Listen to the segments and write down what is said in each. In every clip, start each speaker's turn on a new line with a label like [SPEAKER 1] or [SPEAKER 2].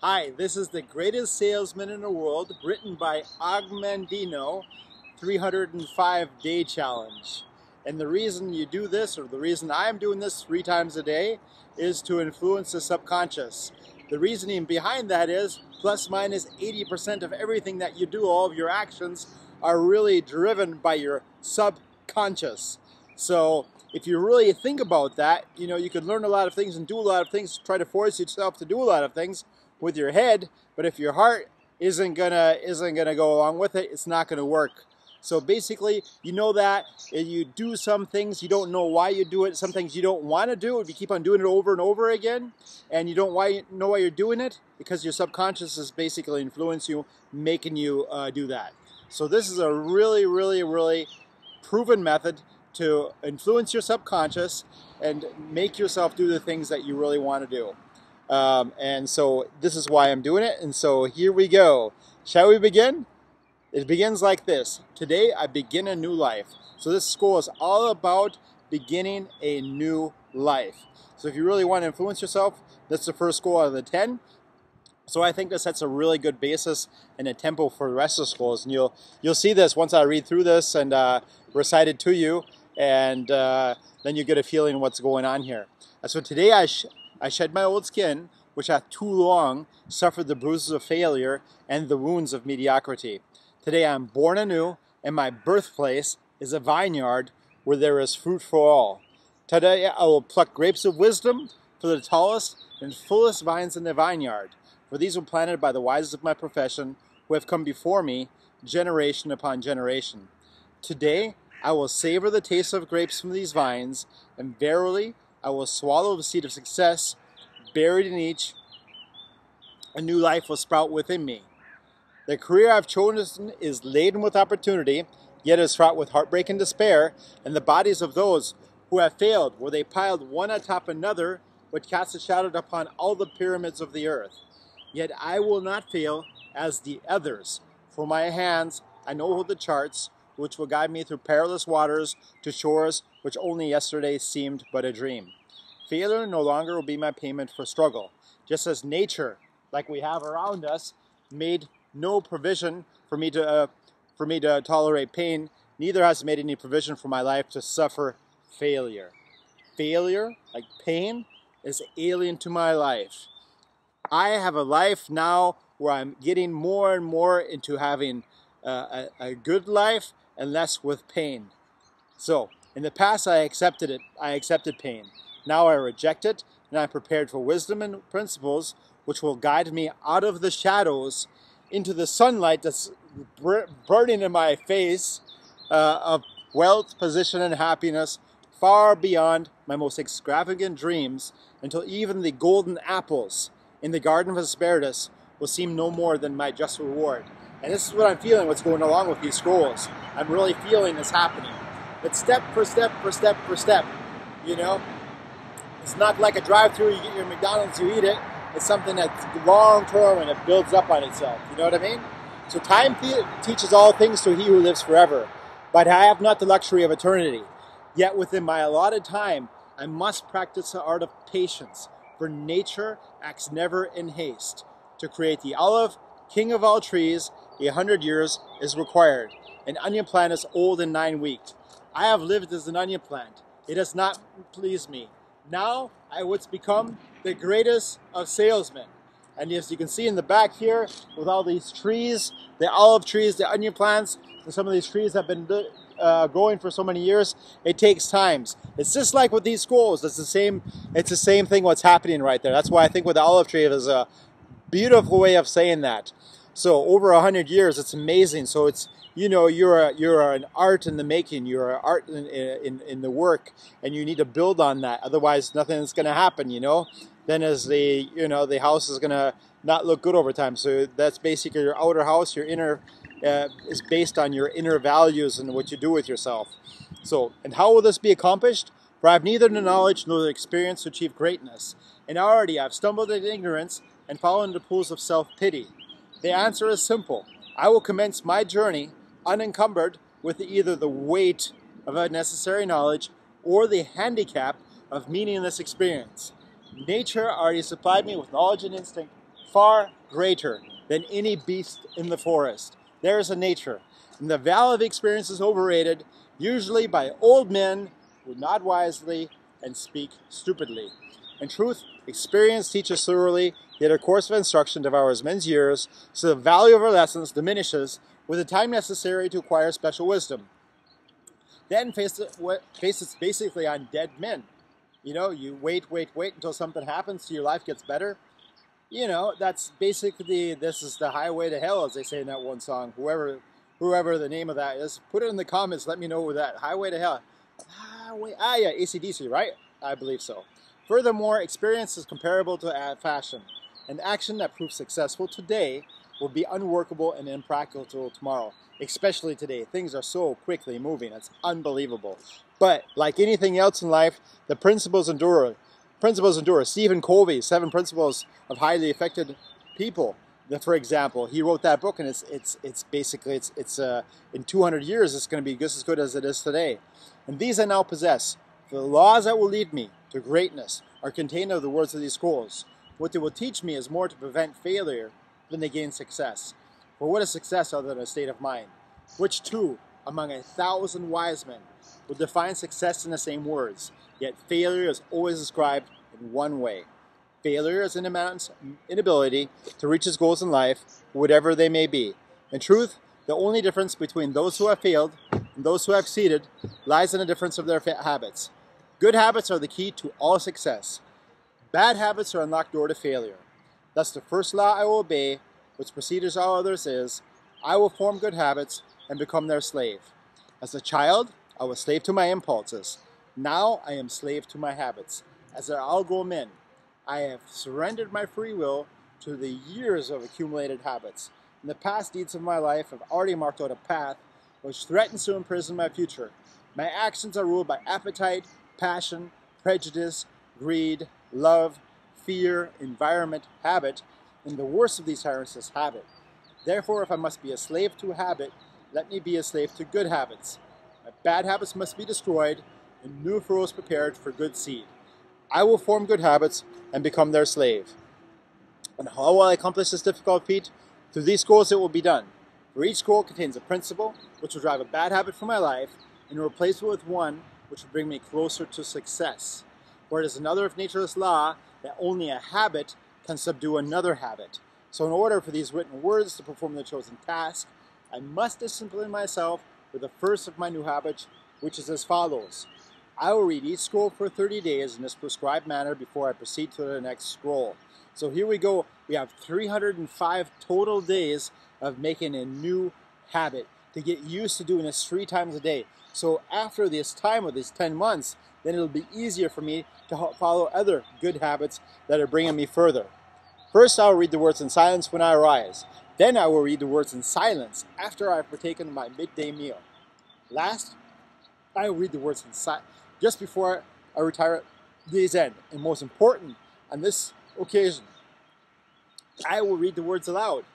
[SPEAKER 1] Hi, this is The Greatest Salesman in the World, written by Agmendino, 305-Day Challenge. And the reason you do this, or the reason I'm doing this 3 times a day, is to influence the subconscious. The reasoning behind that is, plus minus 80% of everything that you do, all of your actions, are really driven by your subconscious. So if you really think about that, you could learn a lot of things and do a lot of things, try to force yourself to do a lot of things with your head, but if your heart isn't gonna go along with it, it's not gonna work. So basically, you know that you do some things, you don't know why you do it. Some things you don't want to do if you keep on doing it over and over again, and you don't know why you're doing it, because your subconscious is basically influencing you, making you do that. So this is a really, really, really proven method to influence your subconscious and make yourself do the things that you really want to do. And so this is why I'm doing it. And so here we go. Shall we begin? It begins like this. Today I begin a new life. So this school is all about beginning a new life. So if you really want to influence yourself, that's the first school out of the 10. So I think this sets a really good basis and a tempo for the rest of the schools. And you'll see this once I read through this and recite it to you, and then you get a feeling of what's going on here. So today I shed my old skin, which hath too long suffered the bruises of failure and the wounds of mediocrity. Today I am born anew, and my birthplace is a vineyard where there is fruit for all. Today I will pluck grapes of wisdom for the tallest and fullest vines in the vineyard, for these were planted by the wisest of my profession, who have come before me, generation upon generation. Today I will savor the taste of grapes from these vines, and verily I will swallow the seed of success. Buried in each, a new life will sprout within me. The career I've chosen is laden with opportunity, yet is fraught with heartbreak and despair, and the bodies of those who have failed, where they piled one atop another, would cast a shadow upon all the pyramids of the earth. Yet I will not fail as the others, for my hands I know the charts, which will guide me through perilous waters to shores which only yesterday seemed but a dream. Failure no longer will be my payment for struggle. Just as nature, like we have around us, made no provision for me to tolerate pain, neither has it made any provision for my life to suffer failure. Failure, like pain, is alien to my life. I have a life now where I'm getting more and more into having a good life and less with pain. So, in the past I accepted it. I accepted pain. Now I reject it, and I'm prepared for wisdom and principles which will guide me out of the shadows into the sunlight that's burning in my face of wealth, position, and happiness, far beyond my most extravagant dreams, until even the golden apples in the garden of asparagus will seem no more than my just reward. And this is what I'm feeling, what's going along with these scrolls. I'm really feeling this happening. It's step for step for step for step, you know? It's not like a drive-through, you get your McDonald's, you eat it. It's something that's long-term and it builds up on itself, you know what I mean? So time teaches all things to he who lives forever, but I have not the luxury of eternity. Yet within my allotted time, I must practice the art of patience, for nature acts never in haste. To create the olive, king of all trees, 100 years is required. An onion plant is old in 9 weeks. I have lived as an onion plant. It has not pleased me. Now I would become the greatest of salesmen. And as you can see in the back here, with all these trees, the olive trees, the onion plants, and some of these trees have been growing for so many years, it takes time. It's just like with these schools. It's the same thing what's happening right there. That's why I think with the olive tree is a beautiful way of saying that. So over 100 years, it's amazing. So it's, you're an art in the making. You're an art in the work, and you need to build on that. Otherwise, nothing's going to happen. Then as the house is going to not look good over time. So that's basically your outer house. Your inner is based on your inner values and what you do with yourself. So, and how will this be accomplished? For I have neither the knowledge nor the experience to achieve greatness, and already I've stumbled in ignorance and fallen into pools of self-pity. The answer is simple. I will commence my journey unencumbered with either the weight of unnecessary knowledge or the handicap of meaningless experience. Nature already supplied me with knowledge and instinct far greater than any beast in the forest. There is a nature. And the value of experience is overrated, usually by old men who nod wisely and speak stupidly. In truth, experience teaches thoroughly, yet a course of instruction devours men's years, so the value of our lessons diminishes with the time necessary to acquire special wisdom. Then faces basically on dead men. You know, you wait until something happens to your life gets better. You know, that's basically, this is the highway to hell, as they say in that one song. Whoever the name of that is, put it in the comments, let me know who that, highway to hell. Yeah, AC/DC, right? I believe so. Furthermore, experience is comparable to fashion. An action that proves successful today will be unworkable and impractical tomorrow. Especially today. Things are so quickly moving. It's unbelievable. But like anything else in life, the principles endure. Stephen Covey's 7 Principles of Highly Effective People, for example, he wrote that book, and it's basically in 200 years it's going to be just as good as it is today. And these I now possess. The laws that will lead me to greatness are contained in the words of these scrolls. What they will teach me is more to prevent failure than to gain success. For what is success other than a state of mind? Which two, among 1,000 wise men, will define success in the same words? Yet failure is always described in one way. Failure is an inability to reach his goals in life, whatever they may be. In truth, the only difference between those who have failed and those who have succeeded lies in the difference of their habits. Good habits are the key to all success. Bad habits are unlocked door to failure. Thus the first law I will obey, which precedes all others, is, I will form good habits and become their slave. As a child, I was slave to my impulses. Now I am slave to my habits. As an all-grown man, I have surrendered my free will to the years of accumulated habits. And the past deeds of my life have already marked out a path which threatens to imprison my future. My actions are ruled by appetite, passion, prejudice, greed, love, fear, environment, habit, and the worst of these tyrants is habit. Therefore, if I must be a slave to habit, let me be a slave to good habits. My bad habits must be destroyed, and new furrows prepared for good seed. I will form good habits and become their slave. And how will I accomplish this difficult feat? Through these scrolls it will be done. For each scroll contains a principle which will drive a bad habit from my life and replace it with one which will bring me closer to success. For it is another of nature's law that only a habit can subdue another habit. So in order for these written words to perform the chosen task, I must discipline myself with the first of my new habits, which is as follows. I will read each scroll for 30 days in this prescribed manner before I proceed to the next scroll. So here we go. We have 305 total days of making a new habit to get used to doing this 3 times a day. So after this time of these 10 months, then it'll be easier for me to follow other good habits that are bringing me further. First, I'll read the words in silence when I arise. Then I will read the words in silence after I've partaken my midday meal. Last, I will read the words in silence just before I retire at day's end. And most important, on this occasion, I will read the words aloud.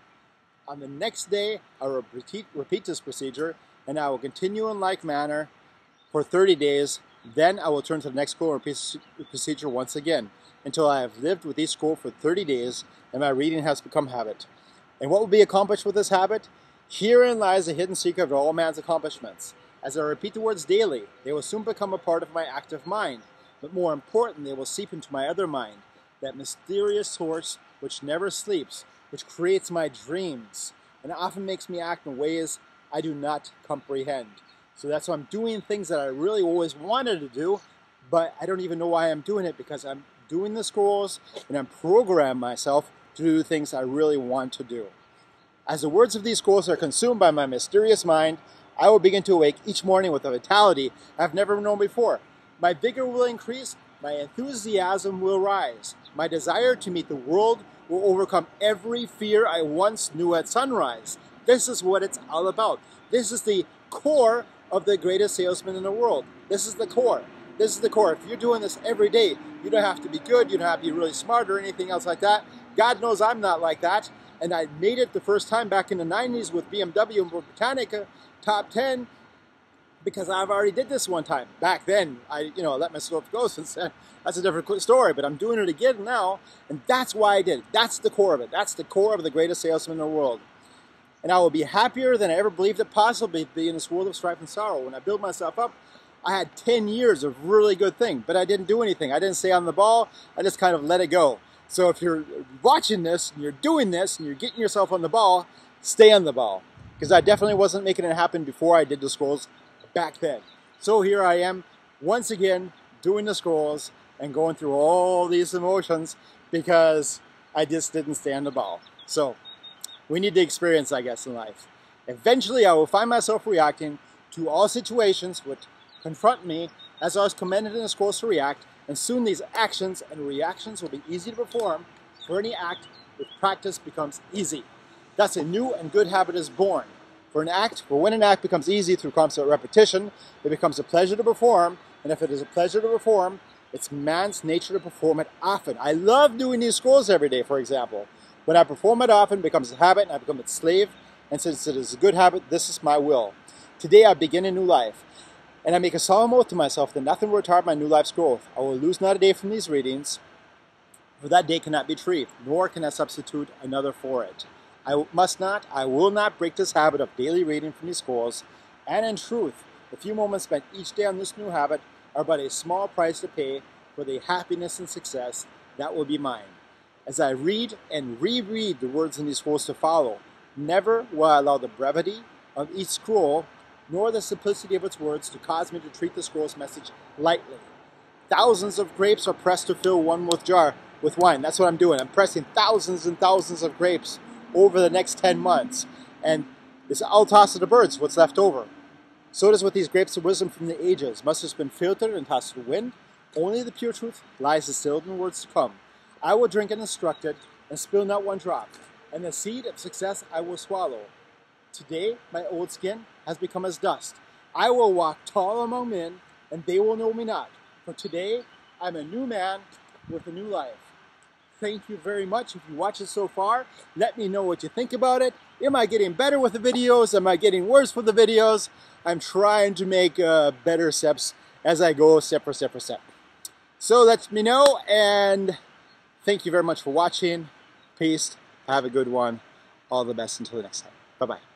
[SPEAKER 1] On the next day, I will repeat this procedure, and I will continue in like manner for 30 days. Then I will turn to the next scroll and repeat the procedure once again, until I have lived with each scroll for 30 days and my reading has become habit. And what will be accomplished with this habit? Herein lies the hidden secret of all man's accomplishments. As I repeat the words daily, they will soon become a part of my active mind. But more important, they will seep into my other mind, that mysterious source which never sleeps, which creates my dreams, and often makes me act in ways I do not comprehend. So that's why I'm doing things that I really always wanted to do, but I don't even know why I'm doing it, because I'm doing the scrolls and I'm programming myself to do things I really want to do. As the words of these scrolls are consumed by my mysterious mind, I will begin to awake each morning with a vitality I've never known before. My vigor will increase, my enthusiasm will rise. My desire to meet the world will overcome every fear I once knew at sunrise. This is what it's all about. This is the core of the greatest salesman in the world. This is the core. This is the core. If you're doing this every day, you don't have to be good, you don't have to be really smart or anything else like that. God knows I'm not like that. And I made it the first time back in the 90s with BMW and Britannica, top 10. because I've already did this one time. Back then, I let myself go since then. That's a different story, but I'm doing it again now, and that's why I did it. That's the core of it. That's the core of the greatest salesman in the world. And I will be happier than I ever believed it possible to be in this world of strife and sorrow. When I build myself up, I had 10 years of really good thing, but I didn't do anything. I didn't stay on the ball. I just kind of let it go. So if you're watching this, and you're doing this, and you're getting yourself on the ball, stay on the ball. Because I definitely wasn't making it happen before I did the scrolls back then. So here I am, once again, doing the scrolls and going through all these emotions because I just didn't stay on the ball. So we need the experience, I guess, in life. Eventually, I will find myself reacting to all situations which confront me as I was commanded in the scrolls to react, and soon these actions and reactions will be easy to perform, for any act with practice becomes easy. Thus, a new and good habit is born. For when an act becomes easy through constant repetition, it becomes a pleasure to perform, and if it is a pleasure to perform, it's man's nature to perform it often. I love doing these scrolls every day, for example. When I perform it often, it becomes a habit, and I become its slave, and since it is a good habit, this is my will. Today, I begin a new life, and I make a solemn oath to myself that nothing will retard my new life's growth. I will lose not a day from these readings, for that day cannot be retrieved, nor can I substitute another for it. I will not break this habit of daily reading from these scrolls, and in truth, the few moments spent each day on this new habit are but a small price to pay for the happiness and success that will be mine. As I read and reread the words in these scrolls to follow, never will I allow the brevity of each scroll, nor the simplicity of its words to cause me to treat the scroll's message lightly. Thousands of grapes are pressed to fill one jar with wine. That's what I'm doing. I'm pressing thousands and thousands of grapes over the next 10 months. And I'll toss to the birds what's left over. So it is with these grapes of wisdom from the ages. Must have been filtered and tossed to the wind. Only the pure truth lies distilled in words to come. I will drink and instruct it, and spill not one drop. And the seed of success I will swallow. Today, my old skin has become as dust. I will walk tall among men, and they will know me not. For today, I'm a new man with a new life. Thank you very much. If you watch it so far, let me know what you think about it. Am I getting better with the videos? Am I getting worse with the videos? I'm trying to make better steps as I go step for step for step. So let me know, and thank you very much for watching. Peace. Have a good one. All the best until the next time. Bye-bye.